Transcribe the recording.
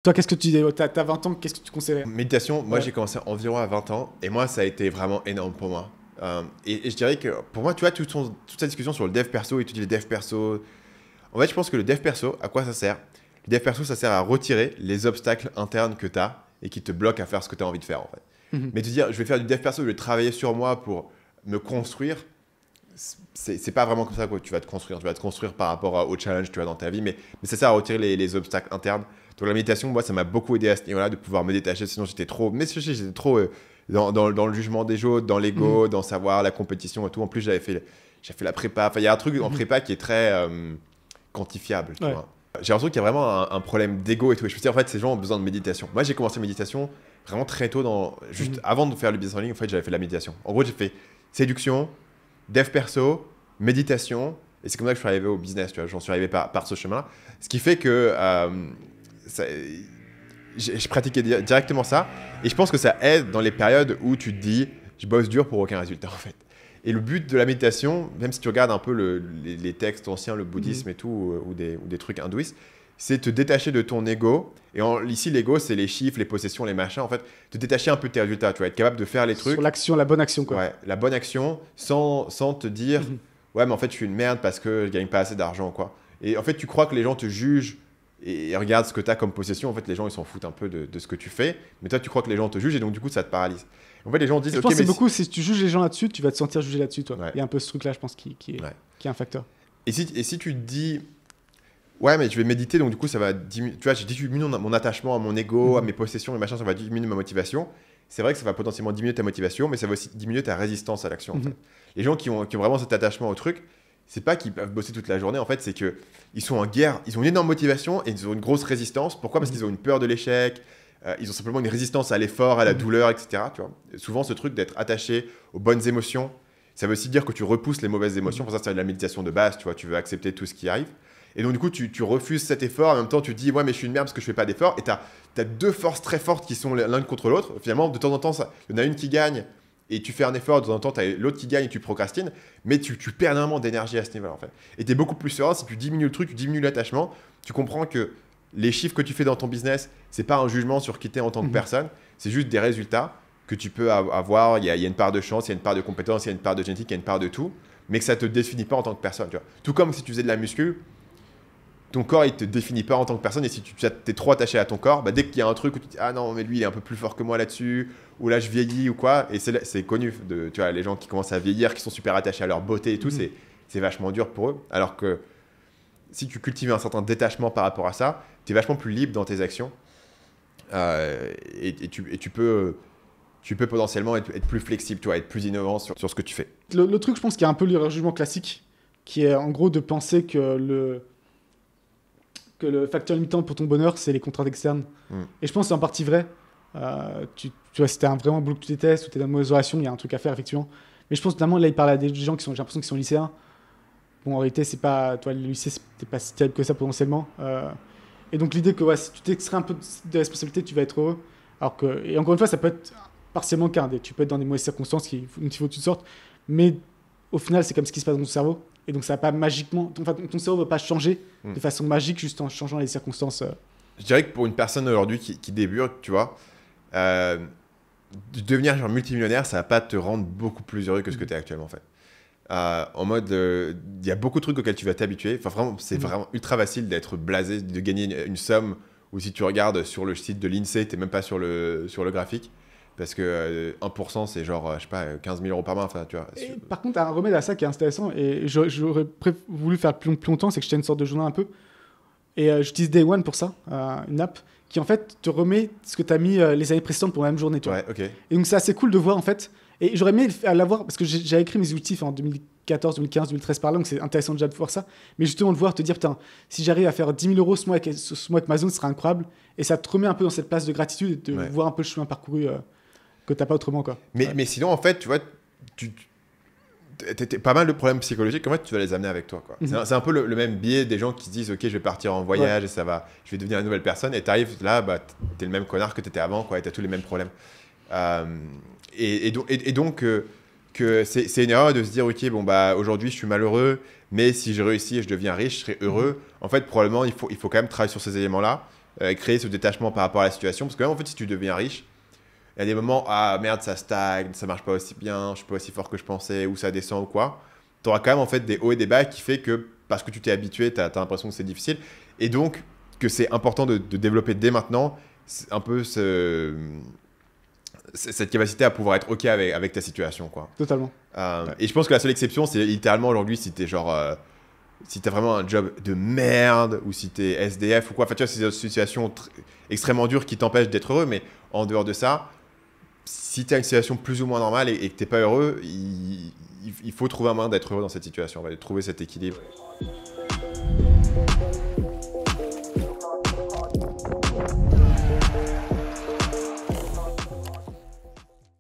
Toi, qu'est-ce que tu dis? T'as 20 ans, qu'est-ce que tu conseillerais? Méditation, moi Ouais. j'ai commencé environ à 20 ans et moi ça a été vraiment énorme pour moi. Et je dirais que pour moi, tu vois, toute cette discussion sur le dev perso et tu dis le dev perso. En fait, je pense que le dev perso, à quoi ça sert? Le dev perso, ça sert à retirer les obstacles internes que tu as et qui te bloquent à faire ce que tu as envie de faire en fait. Mhm. Mais te dire, je vais faire du dev perso, je vais travailler sur moi pour me construire, c'est pas vraiment comme ça que tu vas te construire. Tu vas te construire par rapport au challenge que tu as dans ta vie, mais ça sert à retirer les obstacles internes. Donc la méditation, moi, ça m'a beaucoup aidé à ce niveau-là, de pouvoir me détacher. Sinon, j'étais trop, mais j'étais trop dans le jugement des autres, dans Mhm. l'ego, dans savoir la compétition et tout. En plus, j'ai fait la prépa. Enfin, il y a un truc en Mhm. prépa qui est très quantifiable, tu Ouais. vois. J'ai l'impression qu'il y a vraiment un problème d'ego et tout. Et je me dis, en fait, ces gens ont besoin de méditation. Moi, j'ai commencé la méditation vraiment très tôt, juste Mhm. avant de faire le business en ligne. En fait, j'avais fait la méditation. En gros, j'ai fait séduction, dev perso, méditation. Et c'est comme ça que je suis arrivé au business, tu vois. J'en suis arrivé par ce chemin. Ce qui fait que ça- je pratiquais directement ça. Et je pense que ça aide dans les périodes où tu te dis, je bosse dur pour aucun résultat, en fait. Et le but de la méditation, même si tu regardes un peu les textes anciens, le Mhm. bouddhisme et tout, ou des trucs hindouistes, c'est te détacher de ton ego. Et ici, l'ego, c'est les chiffres, les possessions, les machins. En fait, te détacher un peu de tes résultats. Tu vas être capable de faire les Sur trucs, l'action, la bonne action, quoi. ouais, la bonne action, sans te dire, Mhm. ouais, mais en fait, je suis une merde parce que je gagne pas assez d'argent, quoi. Et en fait, tu crois que les gens te jugent et regardent ce que tu as comme possession. En fait, les gens, ils s'en foutent un peu de ce que tu fais. Mais toi, tu crois que les gens te jugent et donc, du coup, ça te paralyse. En fait, les gens Et disent, je ok, pense que c'est mais beaucoup, si tu juges les gens là-dessus, tu vas te sentir jugé là-dessus, toi. ouais, Il y a un peu ce truc-là, je pense, ouais. qui est un facteur. Et si tu te dis, ouais, mais je vais méditer, donc du coup, ça va diminuer. Tu vois, j'ai diminué mon attachement à mon ego, à Mhm. mes possessions et machin, ça va diminuer ma motivation. C'est vrai que ça va potentiellement diminuer ta motivation, mais ça va aussi diminuer ta résistance à l'action, en fait. Mhm. Les gens qui ont vraiment cet attachement au truc, c'est pas qu'ils peuvent bosser toute la journée, en fait, c'est que ils sont en guerre, ils ont une énorme motivation et ils ont une grosse résistance. Pourquoi? Parce Mhm. qu'ils ont une peur de l'échec, ils ont simplement une résistance à l'effort, à la Mhm. douleur, etc. Tu vois. Et souvent, ce truc d'être attaché aux bonnes émotions, ça veut aussi dire que tu repousses les mauvaises émotions. Mhm. Pour ça, c'est de la méditation de base, tu vois. Tu veux accepter tout ce qui arrive. Et donc, du coup, tu refuses cet effort. En même temps, tu te dis, ouais, mais je suis une merde parce que je fais pas d'effort. Et tu as deux forces très fortes qui sont l'une contre l'autre. Finalement, de temps en temps, il y en a une qui gagne et tu fais un effort. De temps en temps, tu as l'autre qui gagne et tu procrastines. Mais tu perds énormément d'énergie à ce niveau-là, en fait. Et tu es beaucoup plus serein si tu diminues le truc, tu diminues l'attachement. Tu comprends que les chiffres que tu fais dans ton business, c'est pas un jugement sur qui tu es en tant que Mhm. personne. C'est juste des résultats que tu peux avoir. Il y a une part de chance, il y a une part de compétence, il y a une part de génétique, il y a une part de tout. Mais que ça te définit pas en tant que personne. Tu vois. Tout comme si tu faisais de la muscu, ton corps il te définit pas en tant que personne et si tu es trop attaché à ton corps, bah, dès qu'il y a un truc où tu te dis ah non mais lui il est un peu plus fort que moi là-dessus ou là je vieillis ou quoi et c'est connu de tu vois les gens qui commencent à vieillir qui sont super attachés à leur beauté et tout Mhm. c'est vachement dur pour eux alors que si tu cultives un certain détachement par rapport à ça, tu es vachement plus libre dans tes actions et tu peux potentiellement être plus flexible, tu vois, être plus innovant sur ce que tu fais. Le truc, je pense qu'il y a un peu le jugement classique, qui est en gros de penser que le facteur limitant pour ton bonheur, c'est les contraintes externes. Mm. Et je pense que c'est en partie vrai. Tu vois, si t'es vraiment un boulot que tu détestes ou t'es dans une mauvaise relation, il y a un truc à faire, effectivement. Mais je pense notamment, là, il parle à des gens qui sont, j'ai l'impression qu'ils sont lycéens. Bon, en réalité, c'est pas, toi, le lycée, c'était pas si terrible que ça potentiellement. Et donc, l'idée que ouais, si tu t'extrais un peu de responsabilité, tu vas être heureux. Alors que, et encore une fois, ça peut être partiellement le cas. Tu peux être dans des mauvaises circonstances dont il faut que tu te sortes. Mais au final, c'est comme ce qui se passe dans ton cerveau. Et donc, ça va pas magiquement. Enfin, ton cerveau va pas changer Mm. de façon magique juste en changeant les circonstances. Je dirais que pour une personne aujourd'hui qui débute, tu vois, euh, devenir genre multimillionnaire, ça va pas te rendre beaucoup plus heureux que ce que tu es actuellement en fait. En mode, il y a beaucoup de trucs auxquels tu vas t'habituer. Enfin, vraiment, c'est Mhm. vraiment ultra facile d'être blasé, de gagner une somme. Ou si tu regardes sur le site de l'INSEE, tu n'es même pas sur le graphique. Parce que 1%, c'est genre, je sais pas, 15 000 euros par mois. Enfin, tu vois. Et par contre, un remède à ça qui est intéressant, et j'aurais voulu faire plus longtemps, c'est que je tiens une sorte de journal un peu. Et j'utilise Day One pour ça, une app qui en fait te remet ce que tu as mis les années précédentes pour la même journée. Tu vois. Ouais, ok. Et donc c'est assez cool de voir en fait. Et j'aurais aimé l'avoir parce que j'avais écrit mes outils en 2014, 2015, 2013 par là, donc c'est intéressant déjà de voir ça. Mais justement de voir, te dire, putain, si j'arrive à faire 10 000 euros ce mois avec Amazon, ce sera incroyable. Et ça te remet un peu dans cette place de gratitude et de Ouais. voir un peu le chemin parcouru que t'as pas autrement. Quoi. Ouais. Mais sinon, en fait, tu vois, tu, pas mal de problèmes psychologiques, en fait, tu vas les amener avec toi. Quoi. Mhm. C'est un peu le même biais des gens qui se disent, ok, je vais partir en Ouais. voyage et ça va, je vais devenir une nouvelle personne. Et tu arrives là, bah, tu es le même connard que tu étais avant, quoi, et tu as tous les mêmes problèmes. Euh, et donc, que c'est une erreur de se dire, ok, bon, bah, aujourd'hui, je suis malheureux, mais si je réussis et je deviens riche, je serai Mhm. heureux. En fait, probablement, il faut quand même travailler sur ces éléments-là. créer ce détachement par rapport à la situation. Parce que même en fait, si tu deviens riche, il y a des moments, ah merde, ça stagne, ça marche pas aussi bien, je suis pas aussi fort que je pensais, ou ça descend ou quoi. Tu auras quand même en fait des hauts et des bas qui fait que parce que tu t'es habitué, tu as l'impression que c'est difficile. Et donc, que c'est important de développer dès maintenant un peu cette capacité à pouvoir être OK avec ta situation, quoi. Totalement. Et je pense que la seule exception, c'est littéralement aujourd'hui si t'es genre... si t'as vraiment un job de merde ou si t'es SDF ou quoi. Enfin, tu vois, c'est une situation extrêmement dure qui t'empêche d'être heureux. Mais en dehors de ça, si t'as une situation plus ou moins normale et que t'es pas heureux, il faut trouver un moyen d'être heureux dans cette situation, de trouver cet équilibre.